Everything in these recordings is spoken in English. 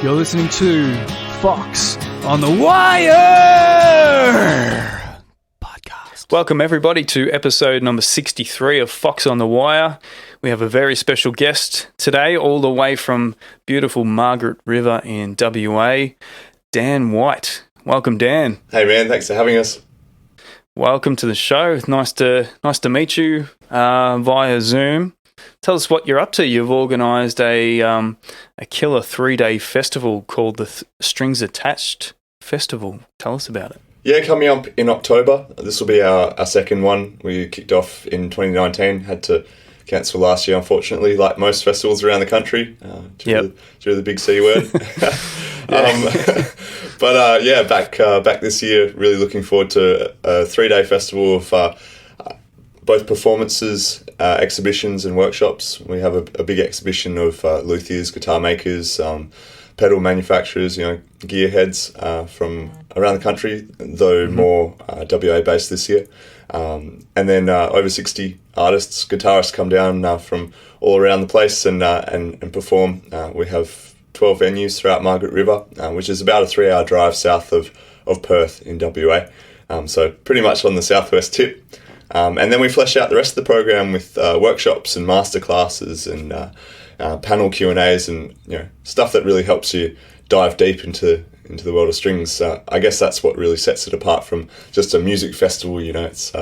You're listening to Foxx on the Wire podcast. Welcome everybody to episode number 63 of Foxx on the Wire. We have a very special guest today, all the way from beautiful Margaret River in WA, Dan White. Welcome, Dan. Hey man, thanks for having us. Welcome to the show. Nice to meet you via Zoom. Tell us what you're up to. You've organised a killer 3-day festival called the Strings Attached Festival. Tell us about it. Yeah, coming up in October. This will be our second one. We kicked off in 2019, had to cancel last year, unfortunately, like most festivals around the country, due to the big C word. Back this year, really looking forward to a 3-day festival of both performances, exhibitions and workshops. We have a big exhibition of luthiers, guitar makers, pedal manufacturers, gearheads from around the country, though more WA based this year. And then over 60 artists, guitarists come down from all around the place and perform. We have 12 venues throughout Margaret River, which is about a 3-hour drive south of Perth in WA. So pretty much on the southwest tip. And then we flesh out the rest of the program with workshops and masterclasses and panel Q&As and stuff that really helps you dive deep into the world of strings. I guess that's what really sets it apart from just a music festival. It's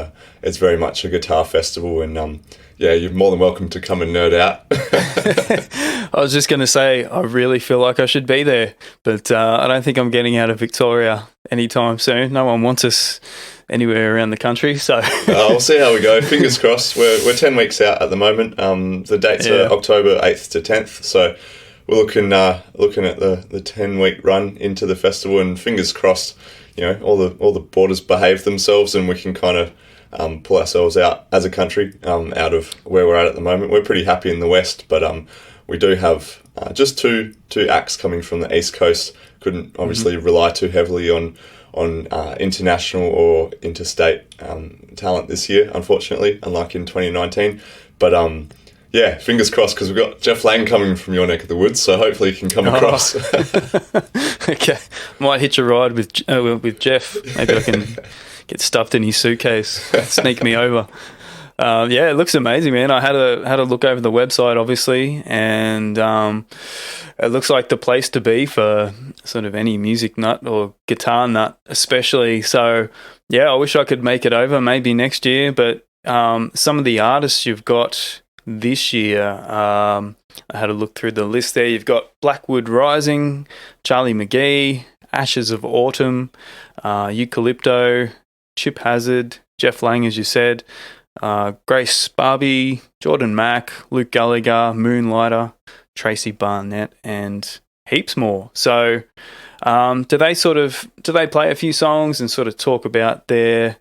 very much a guitar festival, and you're more than welcome to come and nerd out. I was just going to say, I really feel like I should be there, but I don't think I'm getting out of Victoria anytime soon. No one wants us anywhere around the country, so we'll see how we go. Fingers crossed. We're 10 weeks out at the moment. The dates are October 8th to 10th, so we're looking at the 10-week run into the festival, and fingers crossed, all the borders behave themselves and we can kind of pull ourselves out as a country out of where we're at the moment. We're pretty happy in the west, but we do have just two acts coming from the east coast. Couldn't obviously rely too heavily on international or interstate talent this year, unfortunately, unlike in 2019. But fingers crossed, because we've got Jeff Lang coming from your neck of the woods, so hopefully he can come across. Okay, might hitch a ride with Jeff. Maybe I can get stuffed in his suitcase, sneak me over. It looks amazing, man. I had a look over the website, obviously, and it looks like the place to be for sort of any music nut or guitar nut, especially. So, I wish I could make it over maybe next year. But some of the artists you've got this year, I had a look through the list there. You've got Blackwood Rising, Charlie McGee, Ashes of Autumn, Eucalypto, Chip Hazard, Jeff Lang, as you said, Grace Barbie, Jordan Mack, Luke Gallagher, Moonlighter, Tracy Barnett, and heaps more. So do they play a few songs and sort of talk about their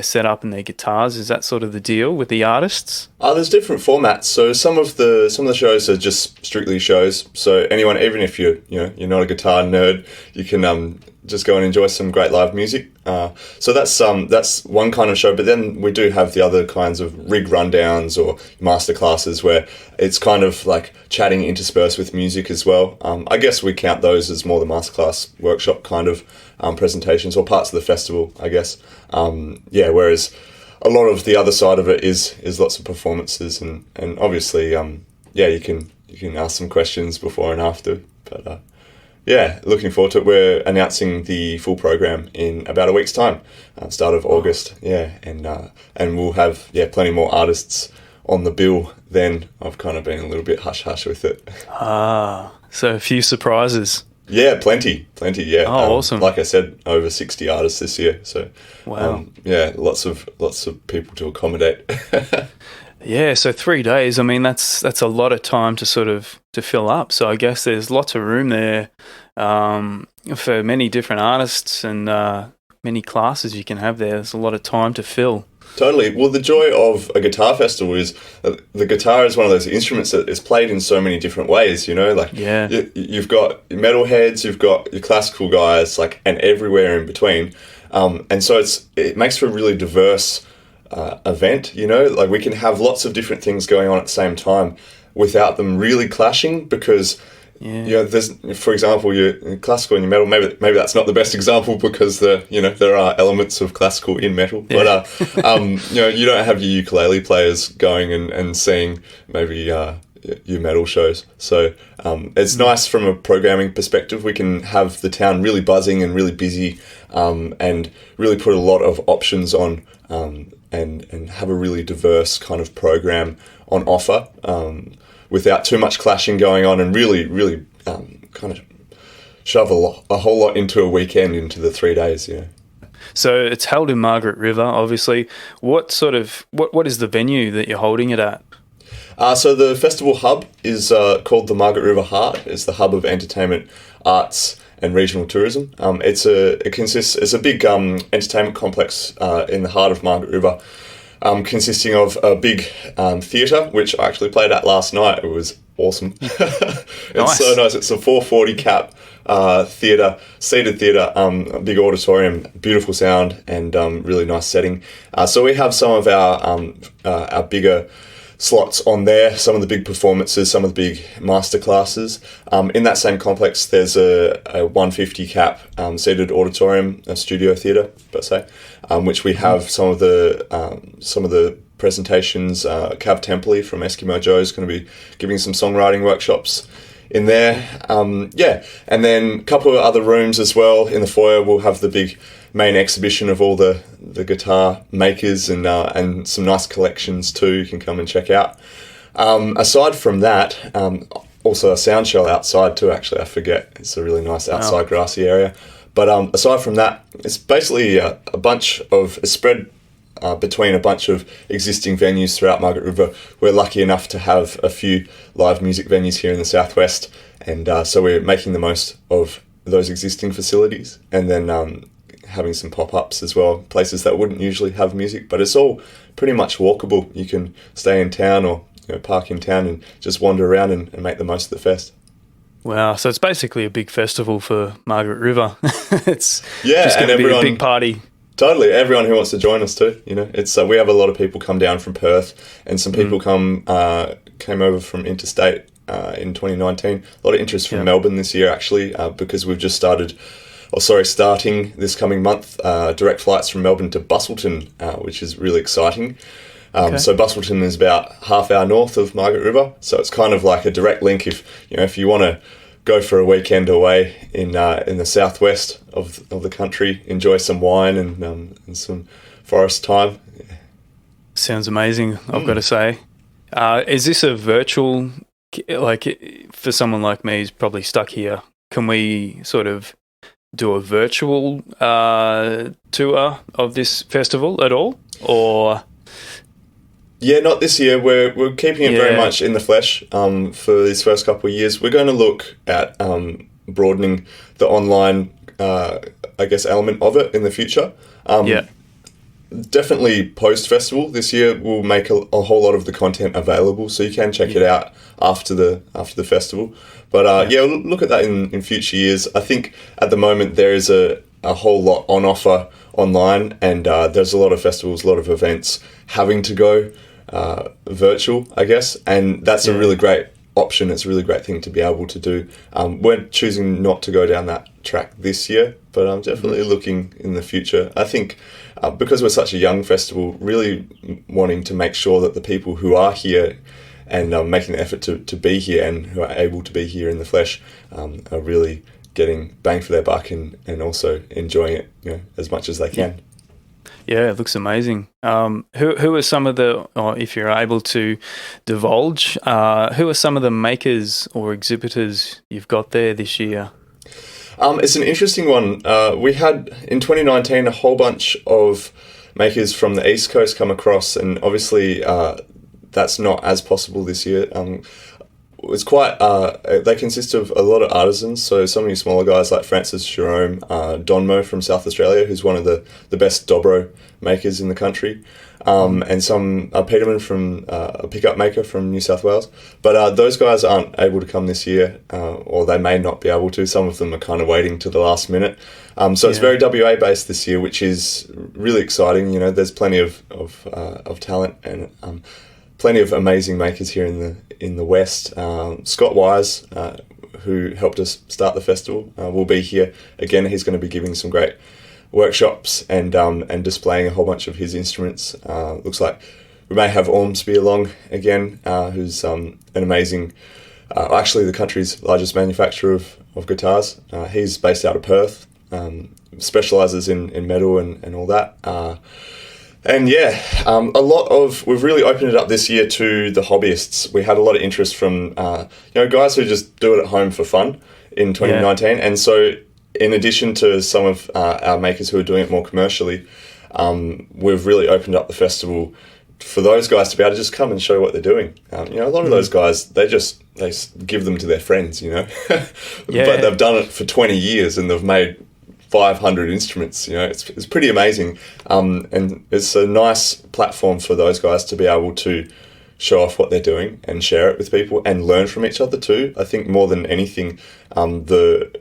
setup and their guitars? Is that sort of the deal with the artists? There's different formats. So some of the shows are just strictly shows. So anyone, even if you're not a guitar nerd, you can just go and enjoy some great live music. So that's one kind of show. But then we do have the other kinds of rig rundowns or masterclasses where it's kind of like chatting interspersed with music as well. I guess we count those as more the masterclass workshop kind of presentations or parts of the festival, I guess. Whereas a lot of the other side of it is lots of performances and obviously you can ask some questions before and after. But looking forward to it. We're announcing the full program in about a week's time, start of August. And we'll have plenty more artists on the bill then. I've kind of been a little bit hush-hush with it. So a few surprises. Yeah, plenty, yeah. Awesome. Like I said, over 60 artists this year. So, wow. Lots of people to accommodate. Yeah, so 3 days, I mean, that's a lot of time to fill up. So I guess there's lots of room there for many different artists and many classes you can have there. There's a lot of time to fill. Totally. Well, the joy of a guitar festival is the guitar is one of those instruments that is played in so many different ways, You've got metalheads, you've got your classical guys, and everywhere in between. And so it makes for a really diverse event, we can have lots of different things going on at the same time without them really clashing, because there's, for example, your classical and your metal. Maybe that's not the best example because there are elements of classical in metal. Yeah. But you don't have your ukulele players going and seeing maybe your metal shows. So it's nice from a programming perspective. We can have the town really buzzing and really busy, and really put a lot of options on, and have a really diverse kind of program on offer, without too much clashing going on, and really kind of shove a whole lot into a weekend, into the 3 days. So it's held in Margaret River, obviously. What is the venue that you're holding it at? So the festival hub is called the Margaret River Heart. It's the hub of entertainment, arts, and regional tourism. It's a big entertainment complex in the heart of Margaret River, consisting of a big theatre, which I actually played at last night. It was awesome. It's so nice. It's a 440 cap theatre, seated theatre, a big auditorium, beautiful sound, and really nice setting. So we have some of our bigger slots on there, some of the big performances, some of the big master classes. In that same complex, there's a 150 cap seated auditorium, a studio theatre per se, which we have some of the presentations. Cav Templey from Eskimo Joe is going to be giving some songwriting workshops in there. And then a couple of other rooms as well. In the foyer, we'll have the big main exhibition of all the guitar makers, and some nice collections too you can come and check out. Aside from that, also a sound show outside too, actually. I forget. It's a really nice outside grassy area. But aside from that, it's basically a spread between a bunch of existing venues throughout Margaret River. We're lucky enough to have a few live music venues here in the southwest, and so we're making the most of those existing facilities, and then having some pop-ups as well, places that wouldn't usually have music, but it's all pretty much walkable. You can stay in town or park in town and just wander around and make the most of the fest. Wow, so it's basically a big festival for Margaret River. It's just going to be a big party. Totally, everyone who wants to join us too. It's we have a lot of people come down from Perth, and some people came over from interstate in 2019. A lot of interest from Melbourne this year, actually, because we've just starting this coming month, direct flights from Melbourne to Busselton, which is really exciting. So Busselton is about half hour north of Margaret River, so it's kind of like a direct link if you want to go for a weekend away in the southwest of the country, enjoy some wine and some forest time. Sounds amazing, I've got to say. Is this a virtual, like for someone like me who's probably stuck here, can we sort of do a virtual tour of this festival at all, or? Yeah, not this year. We're keeping it very much in the flesh for these first couple of years. We're going to look at broadening the online, element of it in the future. Definitely post-festival this year, we'll make a whole lot of the content available, so you can check it out after the festival. But we'll look at that in future years. I think at the moment there is a whole lot on offer online, and there's a lot of festivals, a lot of events having to go virtual, I guess, and that's a really great option. It's a really great thing to be able to do. We're choosing not to go down that track this year, but I'm definitely looking in the future. I think because we're such a young festival, really wanting to make sure that the people who are here and making the effort to be here and who are able to be here in the flesh are really getting bang for their buck and also enjoying it as much as they can. Yeah, it looks amazing. Who are some of the, or if you're able to divulge, who are some of the makers or exhibitors you've got there this year? It's an interesting one. We had, in 2019, a whole bunch of makers from the East Coast come across, and obviously that's not as possible this year. It's quite, they consist of a lot of artisans, so some of you smaller guys like Francis Jerome, Donmo from South Australia, who's one of the best dobro makers in the country, and some Peterman from a pickup maker from New South Wales. But those guys aren't able to come this year, or they may not be able to. Some of them are kind of waiting to the last minute. So it's very WA based this year, which is really exciting. There's plenty of talent and plenty of amazing makers here in the West. Scott Wise, who helped us start the festival, will be here again. He's going to be giving some great workshops and displaying a whole bunch of his instruments. Looks like we may have Ormsby along again, who's an amazing, actually the country's largest manufacturer of guitars. He's based out of Perth, specialises in metal and all that. We've really opened it up this year to the hobbyists. We had a lot of interest from guys who just do it at home for fun in 2019, and so in addition to some of our makers who are doing it more commercially, we've really opened up the festival for those guys to be able to just come and show what they're doing. A lot of those guys, they give them to their friends, but they've done it for 20 years and they've made 500 instruments. It's pretty amazing, and it's a nice platform for those guys to be able to show off what they're doing and share it with people and learn from each other too. I think more than anything, the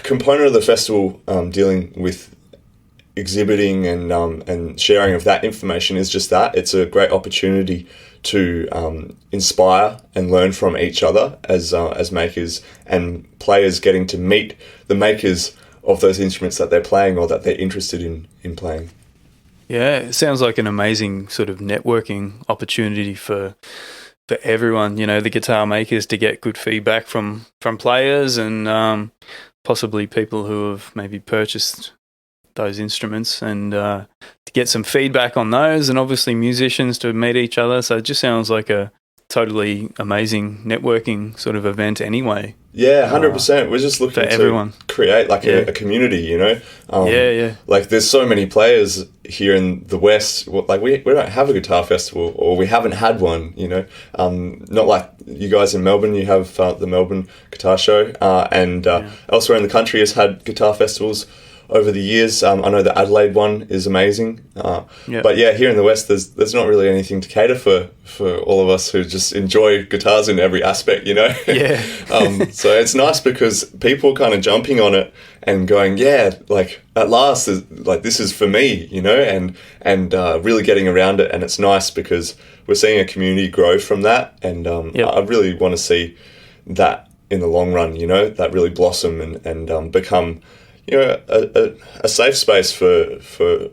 component of the festival dealing with exhibiting and sharing of that information is just that. It's a great opportunity to inspire and learn from each other as makers and players, getting to meet the makers of those instruments that they're playing or that they're interested in playing. Yeah, it sounds like an amazing sort of networking opportunity for everyone, the guitar makers, to get good feedback from players and possibly people who have maybe purchased those instruments, and to get some feedback on those, and obviously musicians to meet each other. So it just sounds like a totally amazing networking sort of event anyway. Yeah, 100%. We're just looking to everyone. Create a community, Yeah. Like there's so many players here in the West. Like we don't have a guitar festival, or we haven't had one, not like you guys in Melbourne. You have the Melbourne Guitar Show, and elsewhere in the country has had guitar festivals over the years. I know the Adelaide one is amazing. But here in the West, there's not really anything to cater for all of us who just enjoy guitars in every aspect, Yeah. So it's nice because people are kind of jumping on it and going, like at last, this is for me, and really getting around it. And it's nice because we're seeing a community grow from that. And I really want to see that in the long run, that really blossom and become a safe space for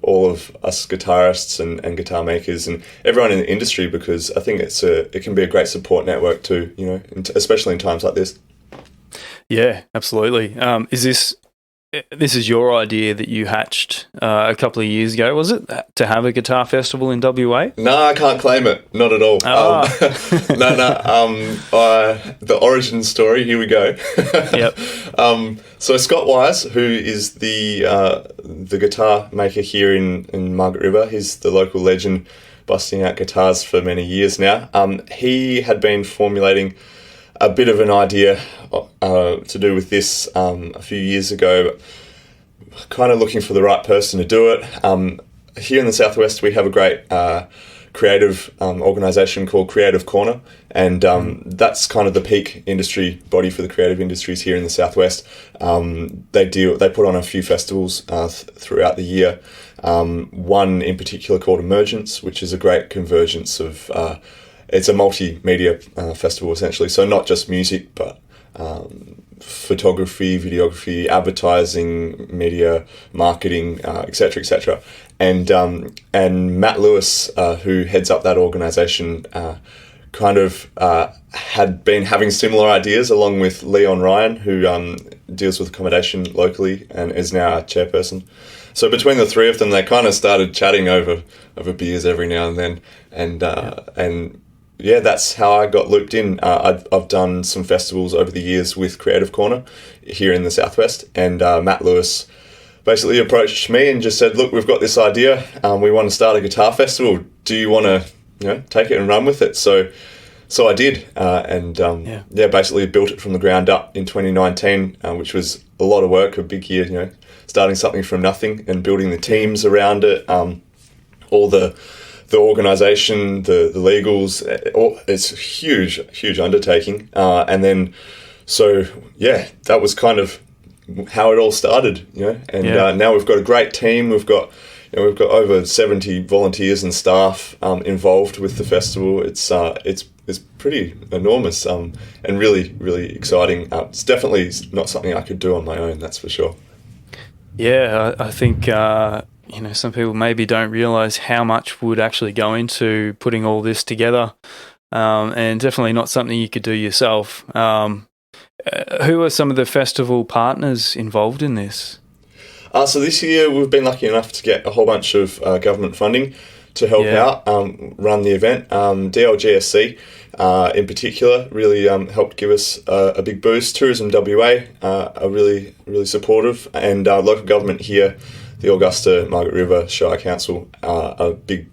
all of us guitarists and guitar makers and everyone in the industry, because I think it can be a great support network too, especially in times like this. Yeah, absolutely. This is your idea that you hatched a couple of years ago, was it, to have a guitar festival in WA? No, I can't claim it. Not at all. The origin story, here we go. Yep. So Scott Wise, who is the guitar maker here in Margaret River, he's the local legend, busting out guitars for many years now. He had been formulating a bit of an idea to do with this a few years ago, kind of looking for the right person to do it. Here in the Southwest, we have a great creative organisation called Creative Corner, and that's kind of the peak industry body for the creative industries here in the Southwest. They put on a few festivals throughout the year. One in particular called Emergence, which is a great convergence of it's a multimedia festival essentially, so not just music, but photography, videography, advertising, media, marketing, etc., etc. And Matt Lewis, who heads up that organisation, had been having similar ideas, along with Leon Ryan, who deals with accommodation locally and is now our chairperson. So between the three of them, they kind of started chatting over beers every now and then, and that's how I got looped in. I've done some festivals over the years with Creative Corner here in the Southwest, and Matt Lewis basically approached me and just said, "Look, we've got this idea. We want to start a guitar festival. Do you want to, take it and run with it?" So I did, basically built it from the ground up in 2019, which was a lot of work, a big year. Starting something from nothing and building the teams around it, all the organisation, the legals. It's a huge undertaking, and then that was kind of how it all started, and now we've got a great team. We've got over 70 volunteers and staff involved with the festival. It's is pretty enormous, and really, really exciting. It's definitely not something I could do on my own, that's for sure. Yeah, I think some people maybe don't realise how much would actually go into putting all this together, and definitely not something you could do yourself. Who are some of the festival partners involved in this? So this year we've been lucky enough to get a whole bunch of government funding to help out run the event. DLGSC in particular really helped give us a big boost. Tourism WA are really, really supportive, and local government here, the Augusta Margaret River Shire Council, are big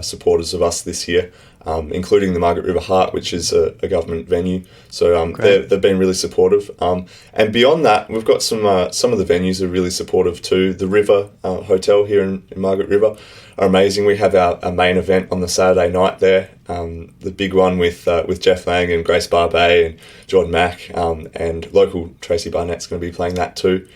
supporters of us this year, including the Margaret River Heart, which is a government venue. So they've been really supportive. And beyond that, we've got some of the venues are really supportive too. The River Hotel here in Margaret River are amazing. We have our main event on the Saturday night there, the big one with Jeff Lang and Grace Barbet and Jordan Mack, and local Tracy Barnett's going to be playing that too.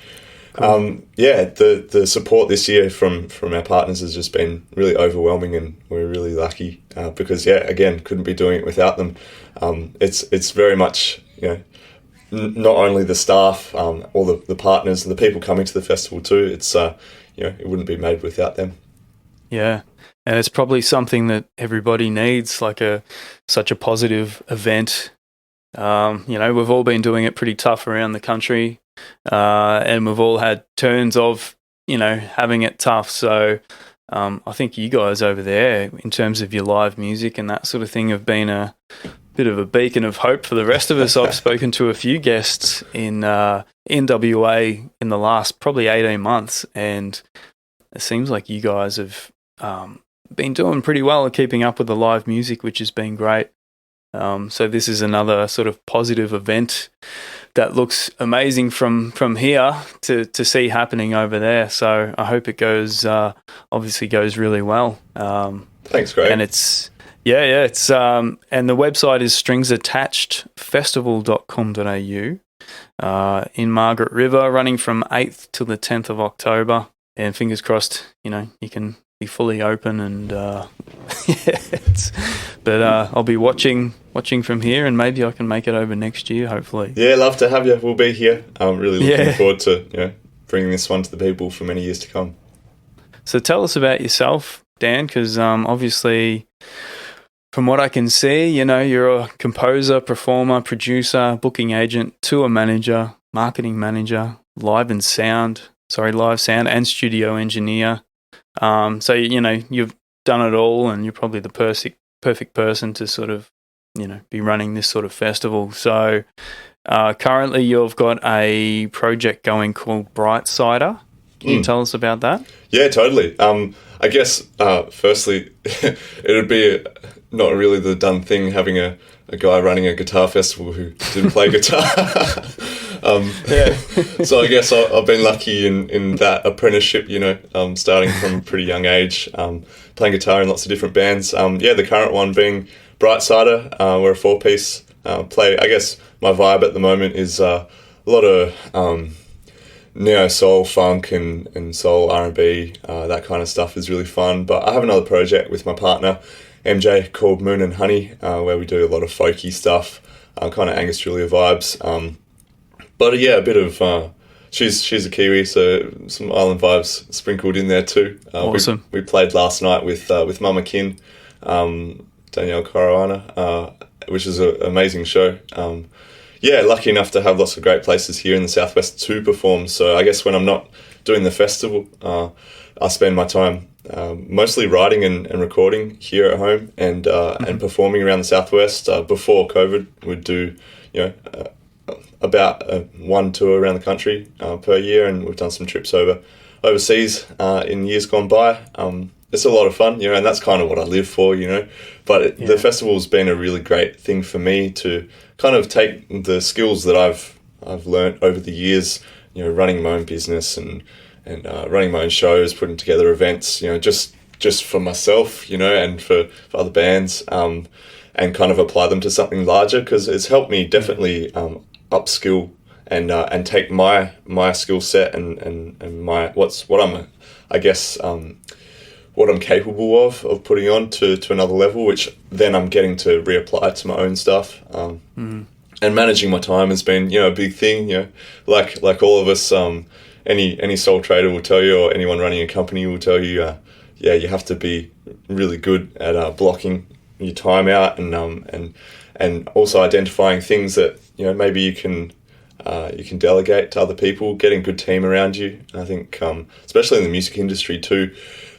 Cool. The support this year from our partners has just been really overwhelming, and we're really lucky because again, couldn't be doing it without them. It's very much not only the staff, all the partners and the people coming to the festival too. It's it wouldn't be made without them. Yeah, and it's probably something that everybody needs, like such a positive event. We've all been doing it pretty tough around the country, and we've all had turns of, having it tough. So I think you guys over there, in terms of your live music and that sort of thing, have been a bit of a beacon of hope for the rest of us. I've spoken to a few guests in WA in the last probably 18 months, and it seems like you guys have been doing pretty well at keeping up with the live music, which has been great. So this is another sort of positive event that looks amazing from here to see happening over there. So I hope it obviously goes really well. Thanks, Greg. And it's and the website is stringsattachedfestival.com.au in Margaret River, running from 8th till the 10th of October. And fingers crossed, you can be fully open, and I'll be watching from here, and maybe I can make it over next year, hopefully. Yeah, love to have you. We'll be here. I'm really looking forward to bringing this one to the people for many years to come. So tell us about yourself, Dan, because obviously, from what I can see, you're a composer, performer, producer, booking agent, tour manager, marketing manager, live sound and studio engineer. So you've done it all, and you're probably the perfect person to sort of be running this sort of festival. So currently you've got a project going called Brightsider. Can you tell us about that? Yeah, totally. I guess firstly it would be not really the done thing having a guy running a guitar festival who didn't play guitar. So I guess I've been lucky in that apprenticeship, starting from a pretty young age, playing guitar in lots of different bands. The current one being Brightsider. We're a 4-piece play. I guess my vibe at the moment is a lot of neo soul, funk, and soul R&B. That kind of stuff is really fun. But I have another project with my partner MJ called Moon and Honey, where we do a lot of folky stuff, kind of Angus Julia vibes. But a bit of she's a Kiwi, so some island vibes sprinkled in there too. Awesome. We played last night with Mama Kin, Danielle Caruana, which is an amazing show. Lucky enough to have lots of great places here in the Southwest to perform. So I guess when I'm not doing the festival, I spend my time mostly writing and recording here at home, and performing around the Southwest. Before COVID, we'd do about one tour around the country per year, and we've done some trips overseas in years gone by. It's a lot of fun, and that's kind of what I live for, But the festival's been a really great thing for me to kind of take the skills that I've learnt over the years, running my own business and running my own shows, putting together events, just for myself, and for other bands, and kind of apply them to something larger, because it's helped me definitely upskill and take my skill set and my what I'm what I'm capable of putting on to another level, which then I'm getting to reapply to my own stuff. And managing my time has been, a big thing. Like all of us, any sole trader will tell you, or anyone running a company will tell you, you have to be really good at blocking your time out, and also identifying things that maybe you can delegate to other people, getting a good team around you. And I think, especially in the music industry too,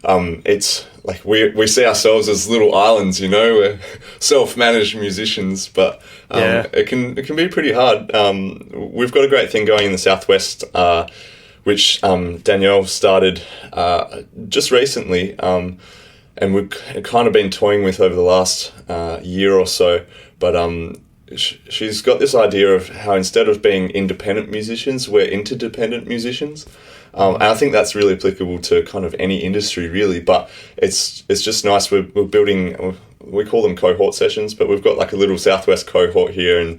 it's like we see ourselves as little islands, we're self-managed musicians, but it can be pretty hard. We've got a great thing going in the Southwest, which Danielle started just recently, and we've kind of been toying with over the last year or so. But she's got this idea of how instead of being independent musicians, we're interdependent musicians. And I think that's really applicable to kind of any industry, really. But it's just nice. We're building, we call them cohort sessions, but we've got like a little Southwest cohort here in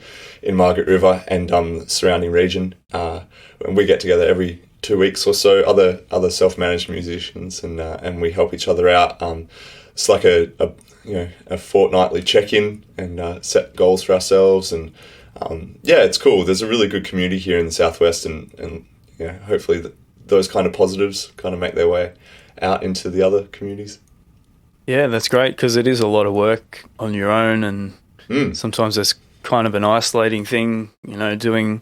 Margaret River and surrounding region. And we get together every 2 weeks or so, other self-managed musicians, and we help each other out. It's like a fortnightly check-in and set goals for ourselves, and it's cool. There's a really good community here in the Southwest, and hopefully those kind of positives kind of make their way out into the other communities. Yeah, that's great, because it is a lot of work on your own, and sometimes it's kind of an isolating thing, doing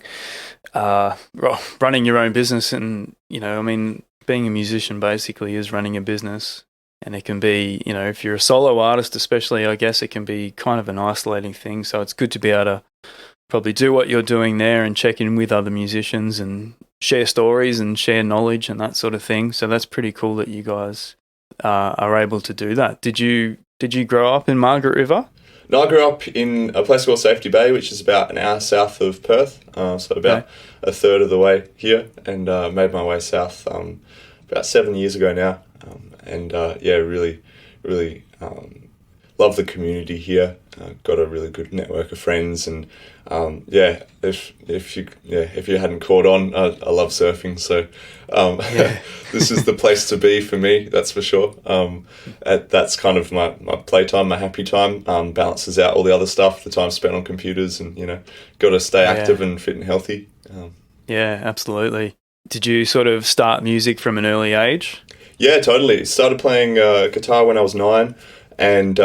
running your own business, and being a musician basically is running a business. And it can be, if you're a solo artist especially, I guess it can be kind of an isolating thing. So it's good to be able to probably do what you're doing there and check in with other musicians and share stories and share knowledge and that sort of thing. So that's pretty cool that you guys are able to do that. Did you grow up in Margaret River? No, I grew up in a place called Safety Bay, which is about an hour south of Perth, so about a third of the way here, and made my way south about 7 years ago now. Really, really love the community here. Got a really good network of friends, and if you hadn't caught on, I love surfing, so this is the place to be for me. That's for sure. That's kind of my playtime, my happy time. Balances out all the other stuff, the time spent on computers, and got to stay active and fit and healthy. Yeah, absolutely. Did you sort of start music from an early age? Yeah, totally. Started playing guitar when I was 9, and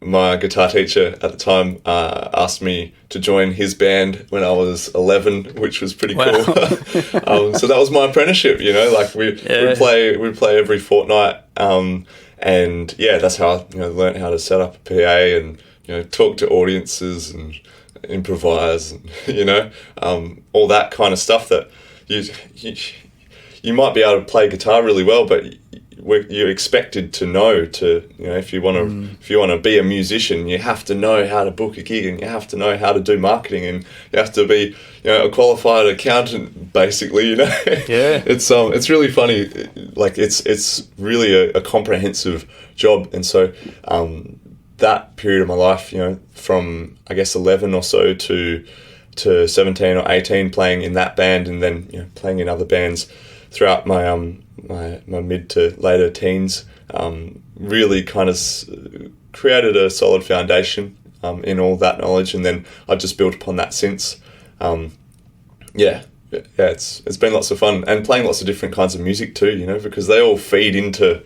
my guitar teacher at the time asked me to join his band when I was 11, which was pretty cool. So that was my apprenticeship. We'd play every fortnight, and that's how I learned how to set up a PA and talk to audiences and improvise, and all that kind of stuff that you might be able to play guitar really well, but you're expected to know if you want to be a musician, you have to know how to book a gig, and you have to know how to do marketing, and you have to be a qualified accountant, basically. Yeah, it's really funny. Like it's really a comprehensive job, and so that period of my life, from I guess 11 or so to 17 or 18, playing in that band, and then playing in other bands throughout my my mid to later teens, really kind of created a solid foundation in all that knowledge, and then I've just built upon that since. It's been lots of fun, and playing lots of different kinds of music too, because they all feed into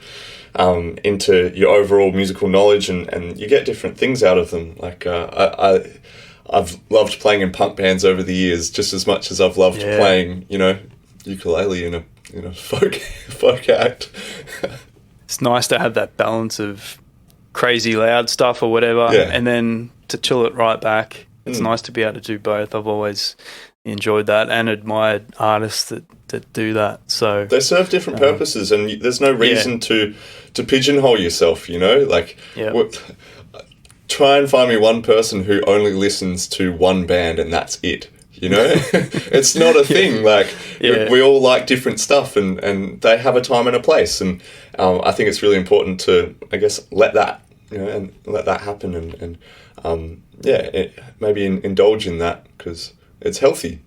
your overall musical knowledge, and you get different things out of them. Like I've loved playing in punk bands over the years just as much as I've loved playing, ukulele in a folk act. It's nice to have that balance of crazy loud stuff or whatever, and then to chill it right back. It's nice to be able to do both. I've always enjoyed that and admired artists that do that. So they serve different purposes, and there's no reason to pigeonhole yourself. Try and find me one person who only listens to one band and that's it. It's not a thing. We all like different stuff, and they have a time and a place, and I think it's really important to, I guess, let that and let that happen, and maybe indulge in that, because it's healthy.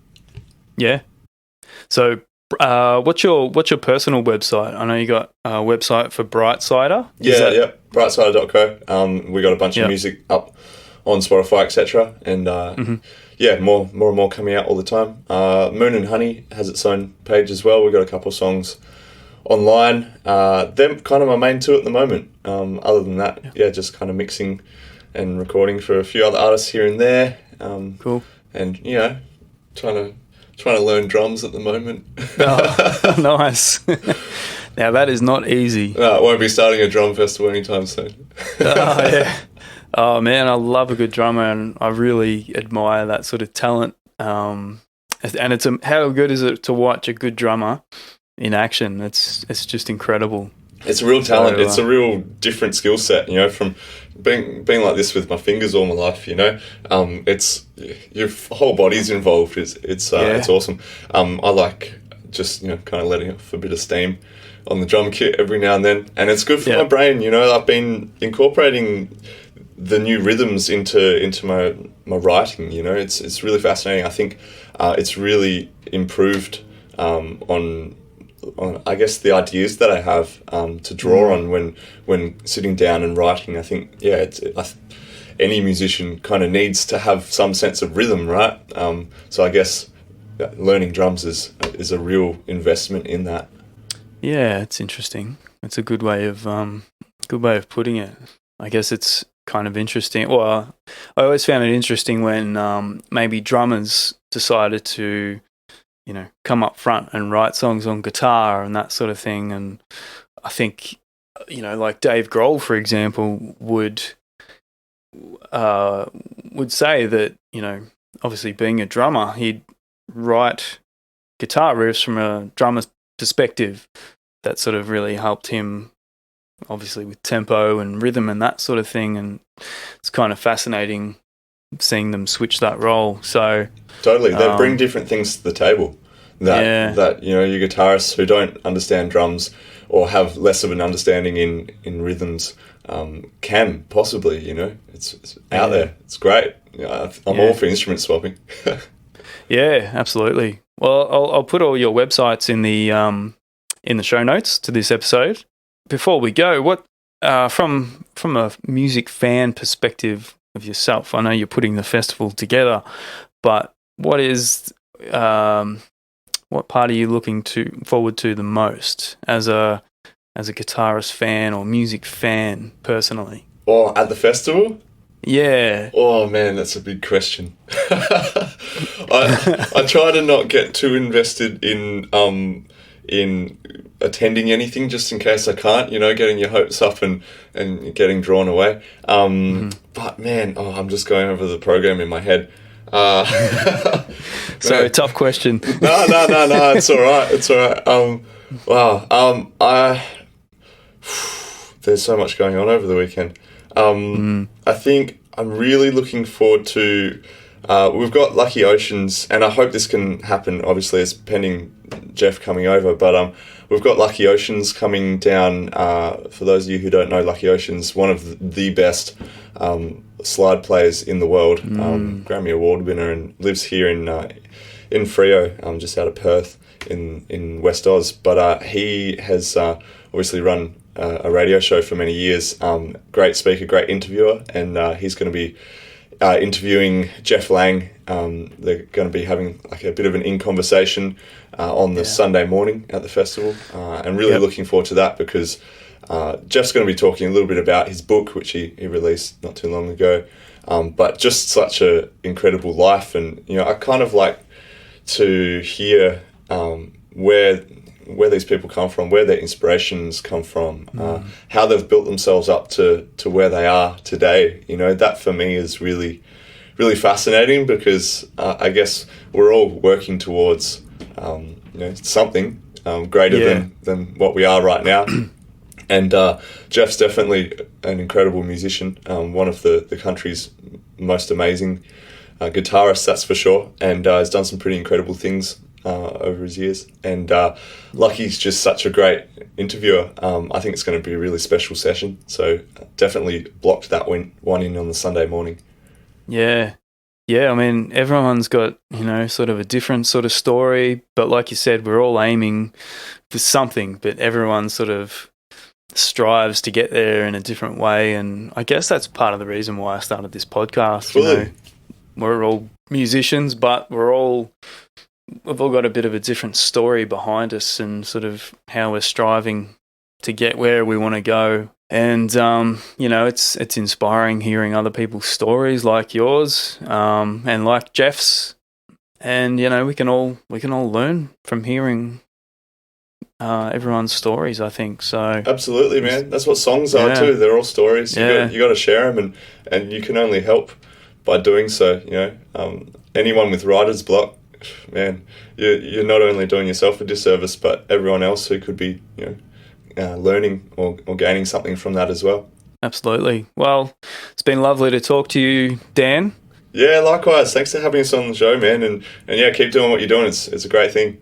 So What's your personal website? I know you got a website for Brightsider. Yeah, Brightsider.co. We got a bunch of Yeah. music up on Spotify, etc. And more and more coming out all the time. Moon and Honey has its own page as well. We've got a couple of songs online. They're kind of my main two at the moment. Other than that, just kind of mixing and recording for a few other artists here and there. Cool. And trying to learn drums at the moment. Oh, nice. Now that is not easy. No, I won't be starting a drum festival anytime soon. Oh, yeah. Oh man, I love a good drummer, and I really admire that sort of talent. And how good is it to watch a good drummer in action? It's just incredible. It's a real talent. So, it's a real different skill set, from being like this with my fingers all my life, it's your whole body's involved. It's awesome. I like just, kind of letting off a bit of steam on the drum kit every now and then. And it's good for my brain, I've been incorporating the new rhythms into my writing, It's really fascinating. I think it's really improved on I guess the ideas that I have to draw on when sitting down and writing. I think any musician kind of needs to have some sense of rhythm, right? So I guess learning drums is a real investment in that. Yeah, it's interesting. It's a good way of putting it. I guess it's kind of interesting. Well, I always found it interesting when maybe drummers decided to come up front and write songs on guitar and that sort of thing. And I think, like Dave Grohl, for example, would say that, obviously being a drummer, he'd write guitar riffs from a drummer's perspective. That sort of really helped him, obviously, with tempo and rhythm and that sort of thing. And it's kind of fascinating seeing them switch that role. So totally, they bring different things to the table that your guitarists who don't understand drums or have less of an understanding in rhythms can possibly, it's out there. It's great. I'm all for instrument swapping. Yeah, absolutely. Well, I'll put all your websites in the show notes to this episode. Before we go, what from a music fan perspective of yourself, I know you're putting the festival together, but what part are you looking forward to the most as a guitarist fan or music fan personally? Or at the festival? Yeah. Oh man, that's a big question. I try to not get too invested in attending anything just in case I can't, getting your hopes up and getting drawn away. But man, I'm just going over the program in my head. So tough question. No, it's all right. Wow. There's so much going on over the weekend. I think I'm really looking forward to. We've got Lucky Oceans, and I hope this can happen. Obviously, it's pending Jeff coming over, but we've got Lucky Oceans coming down. For those of you who don't know, Lucky Oceans, one of the best slide players in the world, Grammy Award winner, and lives here in Freo, just out of Perth in West Oz. But he has obviously run a radio show for many years. Great speaker, great interviewer, and he's going to be interviewing Jeff Lang. They're going to be having like a bit of an in-conversation on the Sunday morning at the festival, and really looking forward to that because Jeff's going to be talking a little bit about his book, which he released not too long ago, but just such a incredible life. And I kind of like to hear where these people come from, where their inspirations come from, how they've built themselves up to where they are today. That for me is really, really fascinating because I guess we're all working towards something greater than what we are right now. And Jeff's definitely an incredible musician, one of the country's most amazing guitarists, that's for sure, and has done some pretty incredible things over his years. And Lucky's just such a great interviewer. I think it's going to be a really special session. So definitely blocked that one in on the Sunday morning. Yeah. Yeah, I mean, everyone's got, sort of a different sort of story, but like you said, we're all aiming for something, but everyone sort of strives to get there in a different way. And I guess that's part of the reason why I started this podcast. Fully. We're all musicians, but we've all got a bit of a different story behind us and sort of how we're striving to get where we want to go. And, it's inspiring hearing other people's stories like yours, and like Jeff's. And, we can all learn from hearing everyone's stories, I think. So absolutely, man. That's what songs are too. They're all stories. You got to share them, and you can only help by doing so. Anyone with writer's block, man, you're not only doing yourself a disservice, but everyone else who could be, learning or gaining something from that as well. Absolutely. Well, it's been lovely to talk to you, Dan. Yeah, likewise. Thanks for having us on the show, man. And keep doing what you're doing. It's a great thing.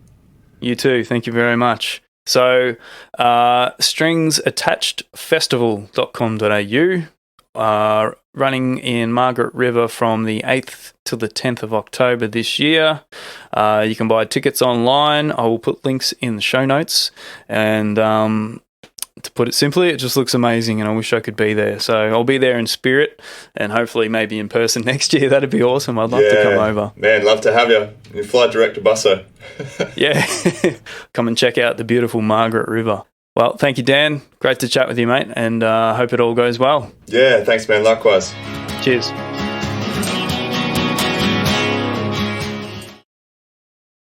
You too. Thank you very much. So, stringsattachedfestival.com.au, running in Margaret River from the 8th to the 10th of October this year. You can buy tickets online. I will put links in the show notes. And to put it simply, it just looks amazing, and I wish I could be there. So I'll be there in spirit, and hopefully maybe in person next year. That'd be awesome. I'd love to come over. Man, love to have you. You fly direct to Busso. Yeah. Come and check out the beautiful Margaret River. Well, thank you, Dan. Great to chat with you, mate, and hope it all goes well. Yeah, thanks, man. Likewise. Cheers.